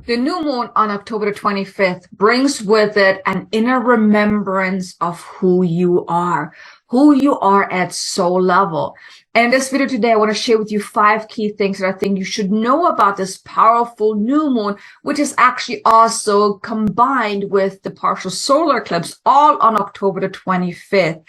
The new moon on October the 25th brings with it an inner remembrance of who you are at soul level. And in this video today, I want to share with you 5 key things that I think you should know about this powerful new moon, which is actually also combined with the partial solar eclipse, all on October the 25th.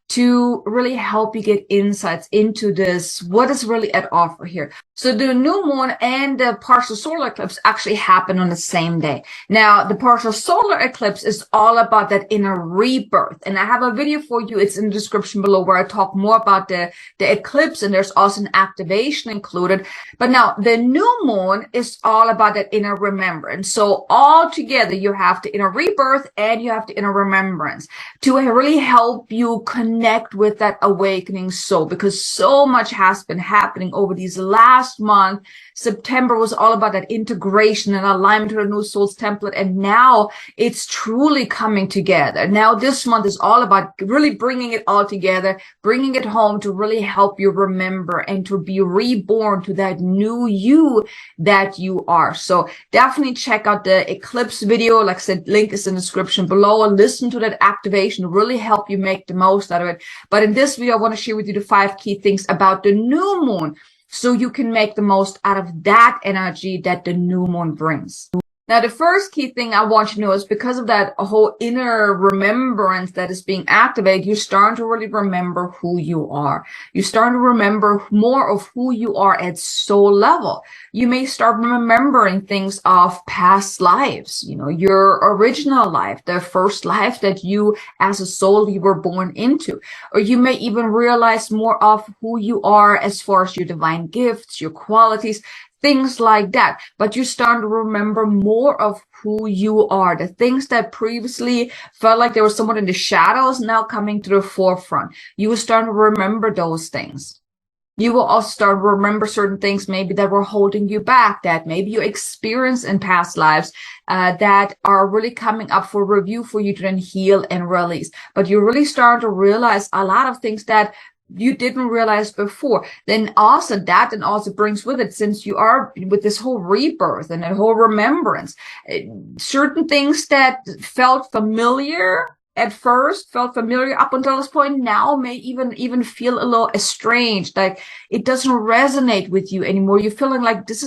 To really help you get insights into this, what is really at offer here. So the new moon and the partial solar eclipse actually happen on the same day. Now, the partial solar eclipse is all about that inner rebirth. And I have a video for you. It's in the description below where I talk more about the eclipse, and there's also an activation included. But now the new moon is all about that inner remembrance. So all together, you have the inner rebirth and you have the inner remembrance to really help you connect with that awakening soul, because so much has been happening over these last month. September was all about that integration and alignment to the new soul's template, and now it's truly coming together. Now this month is all about really bringing it all together, bringing it home to really help you remember and to be reborn to that new you that you are. So definitely check out the eclipse video. Like I said, link is in the description below, and listen to that activation, really help you make the most out of it. But in this video, I want to share with you the 5 key things about the new moon, so you can make the most out of that energy that the new moon brings. Now, the first key thing I want you to know is because of that whole inner remembrance that is being activated, you're starting to really remember who you are. You're starting to remember more of who you are at soul level. You may start remembering things of past lives, you know, your original life, the first life that you as a soul you were born into. Or you may even realize more of who you are as far as your divine gifts, your qualities, things like that. But you're starting to remember more of who you are. The things that previously felt like there was someone in the shadows now coming to the forefront. You will start to remember those things. You will also start to remember certain things maybe that were holding you back, that maybe you experienced in past lives that are really coming up for review for you to then heal and release. But you're really starting to realize a lot of things that you didn't realize before. Then also that and also brings with it, since you are with this whole rebirth and that whole remembrance, certain things that felt familiar at first, felt familiar up until this point, now may even feel a little estranged, like it doesn't resonate with you anymore. You're feeling like this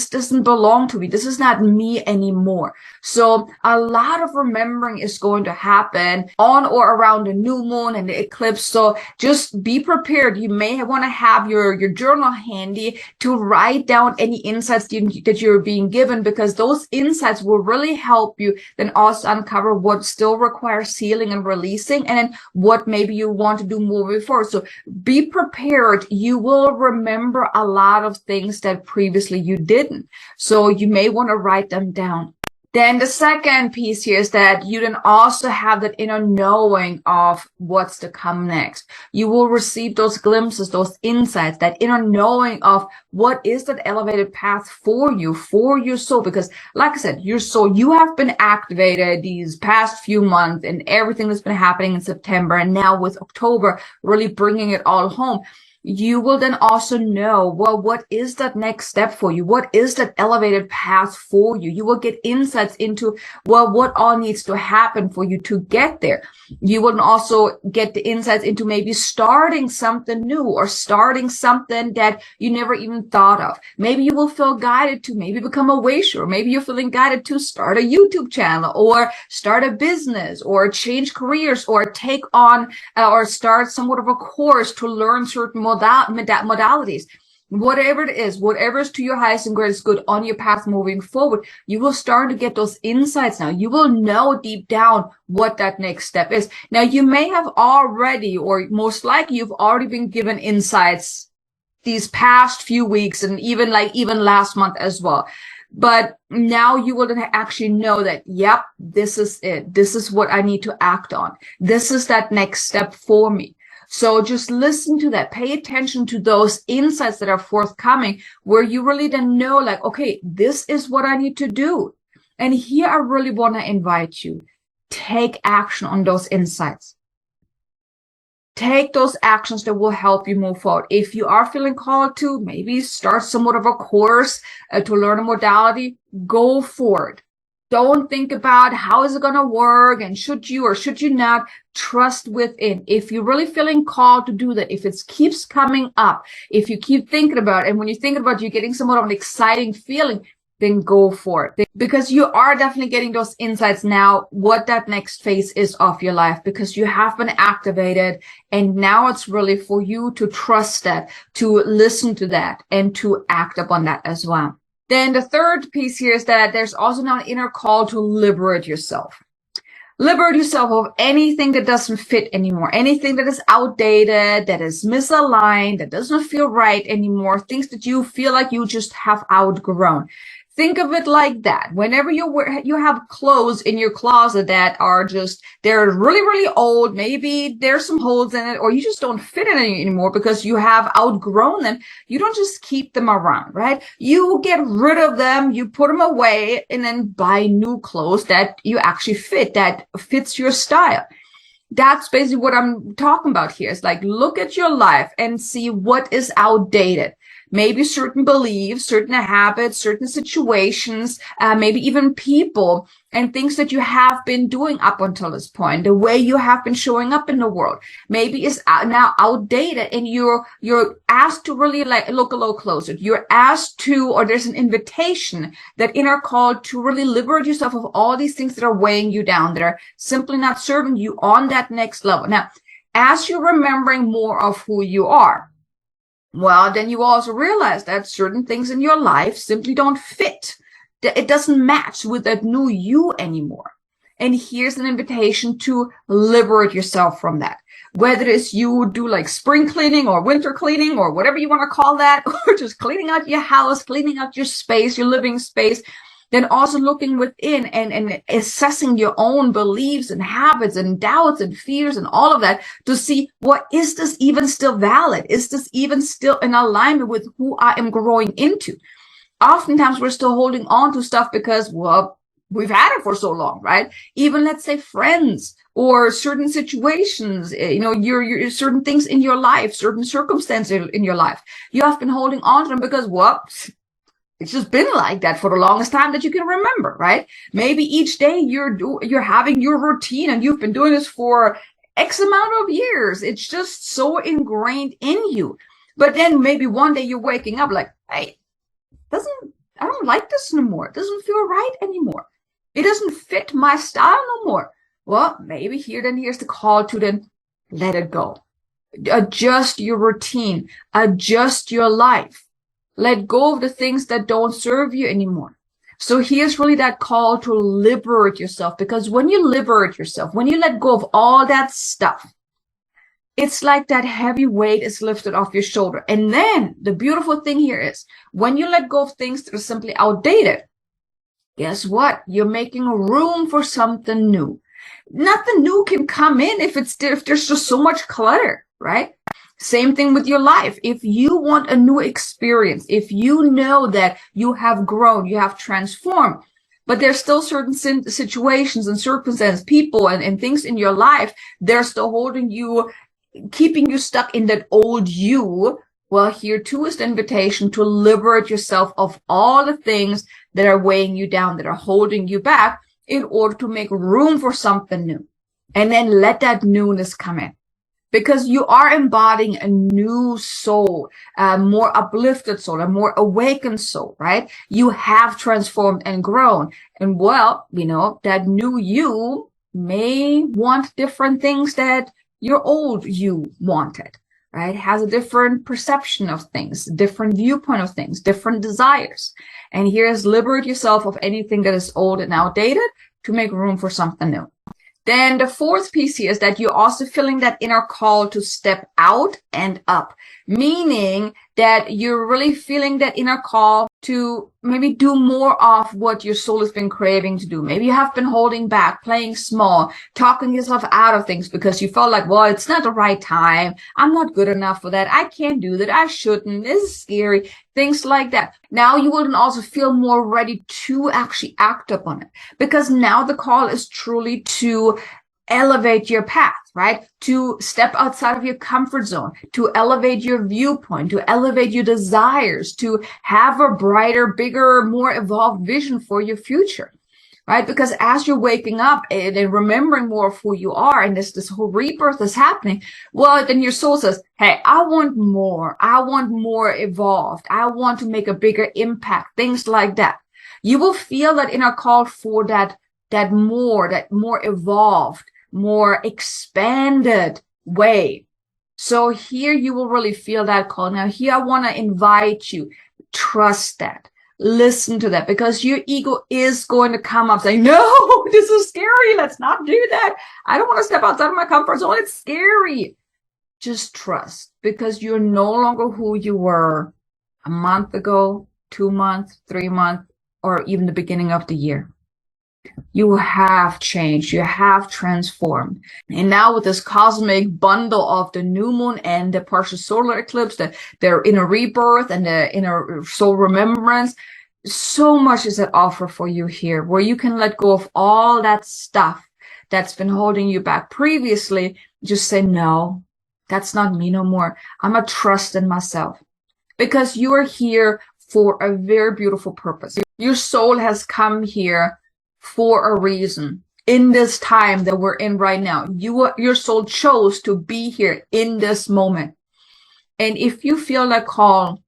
doesn't belong to me. This is not me anymore. So a lot of remembering is going to happen on or around the new moon and the eclipse. So just be prepared. You may want to have your journal handy to write down any insights that you're being given, because those insights will really help you then also uncover what still requires healing and releasing, and then what maybe you want to do moving forward. So be prepared. You will remember a lot of things that previously you didn't. So you may want to write them down. Then the second piece here is that you then also have that inner knowing of what's to come next. You will receive those glimpses, those insights, that inner knowing of what is that elevated path for you, for your soul. Because like I said, your soul, you have been activated these past few months and everything that's been happening in September. And now with October, really bringing it all home. You will then also know, well, what is that next step for you? What is that elevated path for you? You will get insights into, well, what all needs to happen for you to get there. You will also get the insights into maybe starting something new or starting something that you never even thought of. Maybe you will feel guided to maybe become a waysher, or maybe you're feeling guided to start a YouTube channel or start a business or change careers or take on or start somewhat of a course to learn certain modalities. Whatever it is, whatever is to your highest and greatest good on your path moving forward, you will start to get those insights now. You will know deep down what that next step is. Now, you may have already, or most likely you've already been given insights these past few weeks and even last month as well. But now you will actually know that, yep, this is it. This is what I need to act on. This is that next step for me. So just listen to that. Pay attention to those insights that are forthcoming, where you really then know, like, okay, this is what I need to do. And here I really want to invite you, take action on those insights. Take those actions that will help you move forward. If you are feeling called to maybe start somewhat of a course to learn a modality, go for it. Don't think about how is it going to work and should you or should you not. Trust within. If you're really feeling called to do that, if it keeps coming up, if you keep thinking about it, and when you think about it, you're getting somewhat of an exciting feeling, then go for it. Because you are definitely getting those insights now, what that next phase is of your life, because you have been activated. And now it's really for you to trust that, to listen to that, and to act upon that as well. Then the third piece here is that there's also now an inner call to liberate yourself. Liberate yourself of anything that doesn't fit anymore, anything that is outdated, that is misaligned, that doesn't feel right anymore, things that you feel like you just have outgrown. Think of it like that. Whenever you have clothes in your closet that are they're really, really old, maybe there's some holes in it, or you just don't fit in it anymore because you have outgrown them, you don't just keep them around, right? You get rid of them, you put them away, and then buy new clothes that you actually fit, that fits your style. That's basically what I'm talking about here. It's like, look at your life and see what is outdated. Maybe certain beliefs, certain habits, certain situations, maybe even people and things that you have been doing up until this point, the way you have been showing up in the world, maybe is now outdated, and you're asked to really look a little closer. You're asked to, or there's an invitation, that inner call to really liberate yourself of all these things that are weighing you down, that are simply not serving you on that next level. Now, as you're remembering more of who you are, well, then you also realize that certain things in your life simply don't fit. It doesn't match with that new you anymore. And here's an invitation to liberate yourself from that. Whether it's you do like spring cleaning or winter cleaning or whatever you want to call that, or just cleaning out your house, cleaning out your space, your living space, then also looking within and assessing your own beliefs and habits and doubts and fears and all of that to see, what is this even still valid? Is this even still in alignment with who I am growing into? Oftentimes we're still holding on to stuff because, well, we've had it for so long, right? Even let's say friends or certain situations, your certain things in your life, certain circumstances in your life. You have been holding on to them because, well, it's just been like that for the longest time that you can remember, right? Maybe each day you're having your routine and you've been doing this for X amount of years. It's just so ingrained in you. But then maybe one day you're waking up like, hey, I don't like this no more. It doesn't feel right anymore. It doesn't fit my style no more. Well, maybe here's the call to then let it go. Adjust your routine. Adjust your life. Let go of the things that don't serve you anymore. So here's really that call to liberate yourself, because when you liberate yourself, when you let go of all that stuff, it's like that heavy weight is lifted off your shoulder. And then the beautiful thing here is when you let go of things that are simply outdated, guess what? You're making room for something new. Nothing new can come in if there's just so much clutter, right? Same thing with your life. If you want a new experience, if you know that you have grown, you have transformed, but there's still certain situations and circumstances, people and things in your life, they're still holding you, keeping you stuck in that old you. Well, here too is the invitation to liberate yourself of all the things that are weighing you down, that are holding you back, in order to make room for something new. And then let that newness come in. Because you are embodying a new soul, a more uplifted soul, a more awakened soul, right? You have transformed and grown. And well, that new you may want different things that your old you wanted, right? Has a different perception of things, different viewpoint of things, different desires. And here's liberate yourself of anything that is old and outdated to make room for something new. Then the fourth piece here is that you're also feeling that inner call to step out and up, meaning that you're really feeling that inner call to maybe do more of what your soul has been craving to do. Maybe you have been holding back, playing small, talking yourself out of things because you felt like, well, it's not the right time. I'm not good enough for that. I can't do that. I shouldn't. This is scary. Things like that. Now you will also feel more ready to actually act upon it, because now the call is truly to elevate your path, right? To step outside of your comfort zone, to elevate your viewpoint, to elevate your desires, to have a brighter, bigger, more evolved vision for your future, right? Because as you're waking up and remembering more of who you are, and this whole rebirth is happening, well, then your soul says, hey, I want more evolved. I want to make a bigger impact, things like that. You will feel that inner call for that more evolved, more expanded way. So here you will really feel that call. Now here I want to invite you, trust that, listen to that, because your ego is going to come up saying, no, this is scary. Let's not do that. I don't want to step outside of my comfort zone. It's scary. Just trust, because you're no longer who you were a month ago, 2 months, 3 months, or even the beginning of the year. You have changed, you have transformed. And now with this cosmic bundle of the new moon and the partial solar eclipse, their inner rebirth and the inner soul remembrance, so much is at offer for you here, where you can let go of all that stuff that's been holding you back previously. Just say, no, that's not me no more. I'm a trust in myself, because you are here for a very beautiful purpose. Your soul has come here for a reason. In this time that we're in right now, your soul chose to be here in this moment. And if you feel that call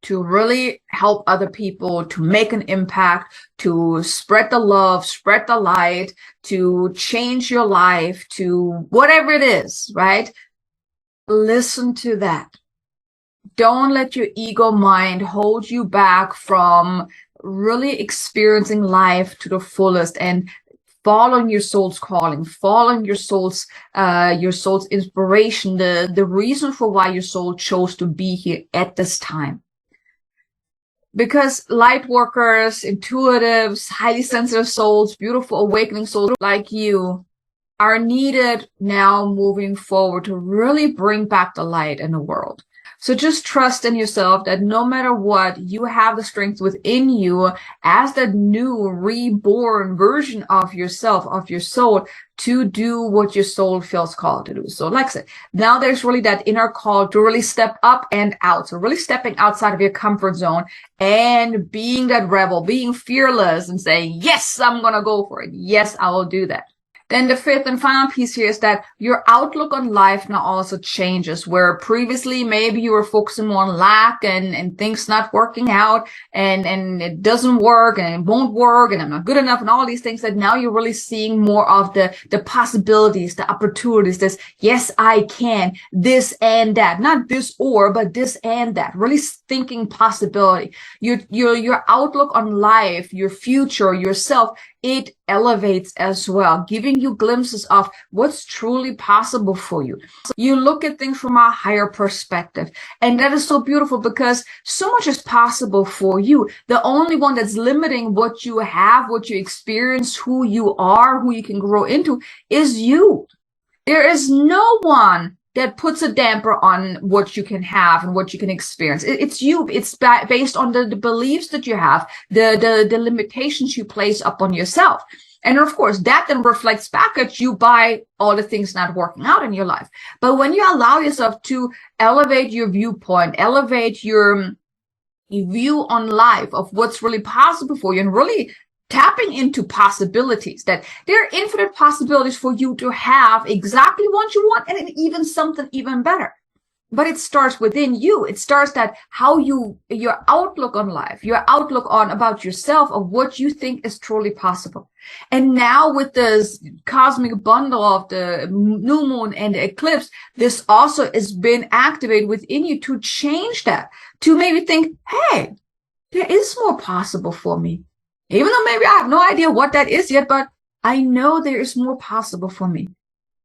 to really help other people, to make an impact, to spread the love, spread the light, to change your life, to whatever it is, right? Listen to that. Don't let your ego mind hold you back from really experiencing life to the fullest and following your soul's calling, following your soul's inspiration, the reason for why your soul chose to be here at this time. Because light workers, intuitives, highly sensitive souls, beautiful awakening souls like you are needed now moving forward to really bring back the light in the world. So just trust in yourself that no matter what, you have the strength within you as the new reborn version of yourself, of your soul, to do what your soul feels called to do. So like I said, now there's really that inner call to really step up and out. So really stepping outside of your comfort zone and being that rebel, being fearless and saying, yes, I'm going to go for it. Yes, I will do that. Then the fifth and final piece here is that your outlook on life now also changes, where previously maybe you were focusing more on lack and things not working out and it doesn't work and it won't work and I'm not good enough and all these things, that now you're really seeing more of the possibilities, the opportunities, this, yes, I can, this and that, not this or, but this and that, really thinking possibility. Your outlook on life, your future, yourself, it elevates as well, giving you glimpses of what's truly possible for you. So you look at things from a higher perspective. And that is so beautiful, because so much is possible for you. The only one that's limiting what you have, what you experience, who you are, who you can grow into is you. There is no one that puts a damper on what you can have and what you can experience. It's you. It's based on the beliefs that you have, the limitations you place upon yourself. And of course, that then reflects back at you by all the things not working out in your life. But when you allow yourself to elevate your viewpoint, elevate your view on life of what's really possible for you, and really tapping into possibilities, that there are infinite possibilities for you to have exactly what you want and even something even better. But it starts within you. It starts that how your outlook on life, your outlook on about yourself, of what you think is truly possible. And now with this cosmic bundle of the new moon and the eclipse, this also has been activated within you to change that, to maybe think, hey, there is more possible for me. Even though maybe I have no idea what that is yet, but I know there is more possible for me.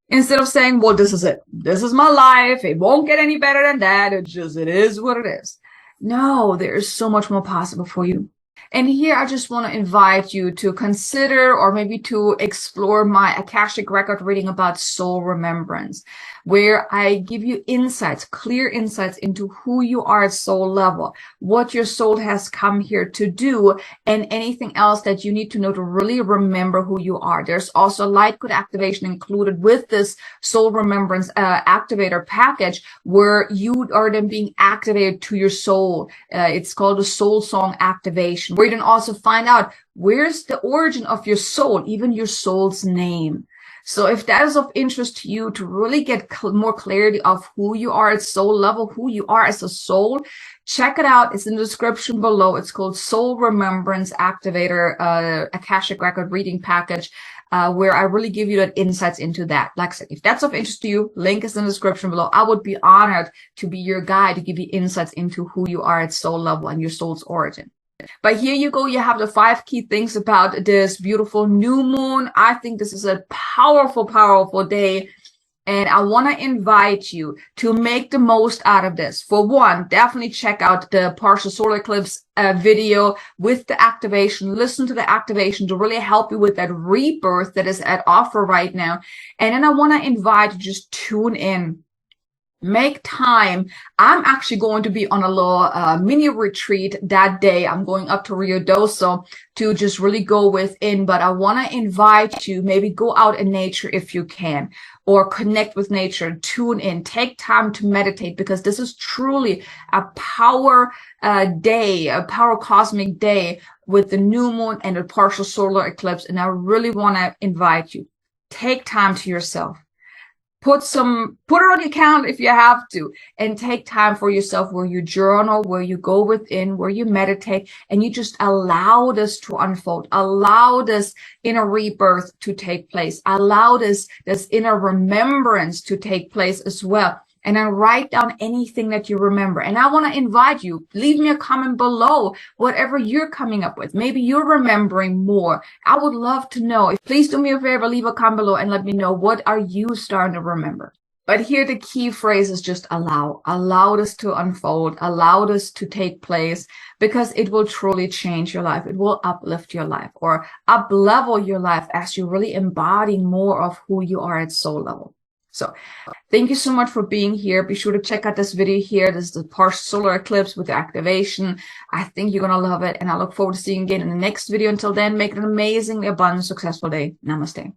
Instead of saying, well, this is it. This is my life. It won't get any better than that. It is what it is. No, there is so much more possible for you. And here I just want to invite you to consider, or maybe to explore my Akashic record reading about soul remembrance. where I give you insights, clear insights into who you are at soul level, what your soul has come here to do, and anything else that you need to know to really remember who you are. There's also light code activation included with this soul remembrance activator package, where you are then being activated to your soul. It's called a soul song activation, where you can also find out where's the origin of your soul, even your soul's name. So if that is of interest to you, to really get more clarity of who you are at soul level, who you are as a soul, check it out. It's in the description below. It's called Soul Remembrance Activator, Akashic Record Reading Package, where I really give you that insights into that. Like I said, if that's of interest to you, link is in the description below. I would be honored to be your guide, to give you insights into who you are at soul level and your soul's origin. But here you go. You have the 5 key things about this beautiful new moon. I think this is a powerful, powerful day. And I want to invite you to make the most out of this. For one, definitely check out the Partial Solar Eclipse video with the activation. Listen to the activation to really help you with that rebirth that is at offer right now. And then I want to invite you to just tune in. Make time. I'm actually going to be on a little mini retreat that day. I'm going up to Rio Doce to just really go within, but I want to invite you, maybe go out in nature if you can, or connect with nature, tune in, take time to meditate, because this is truly a power day, a power cosmic day with the new moon and the partial solar eclipse. And I really want to invite you, take time to yourself. Put it on your calendar if you have to, and take time for yourself, where you journal, where you go within, where you meditate, and you just allow this to unfold. Allow this inner rebirth to take place. Allow this inner remembrance to take place as well. And then write down anything that you remember. And I want to invite you, leave me a comment below, whatever you're coming up with. Maybe you're remembering more. I would love to know. Please do me a favor, leave a comment below and let me know, what are you starting to remember? But here the key phrase is just allow. Allow this to unfold. Allow this to take place, because it will truly change your life. It will uplift your life, or up-level your life, as you really embody more of who you are at soul level. So thank you so much for being here. Be sure to check out this video here. This is the partial solar eclipse with the activation. I think you're going to love it. And I look forward to seeing you again in the next video. Until then, make it an amazingly abundant, successful day. Namaste.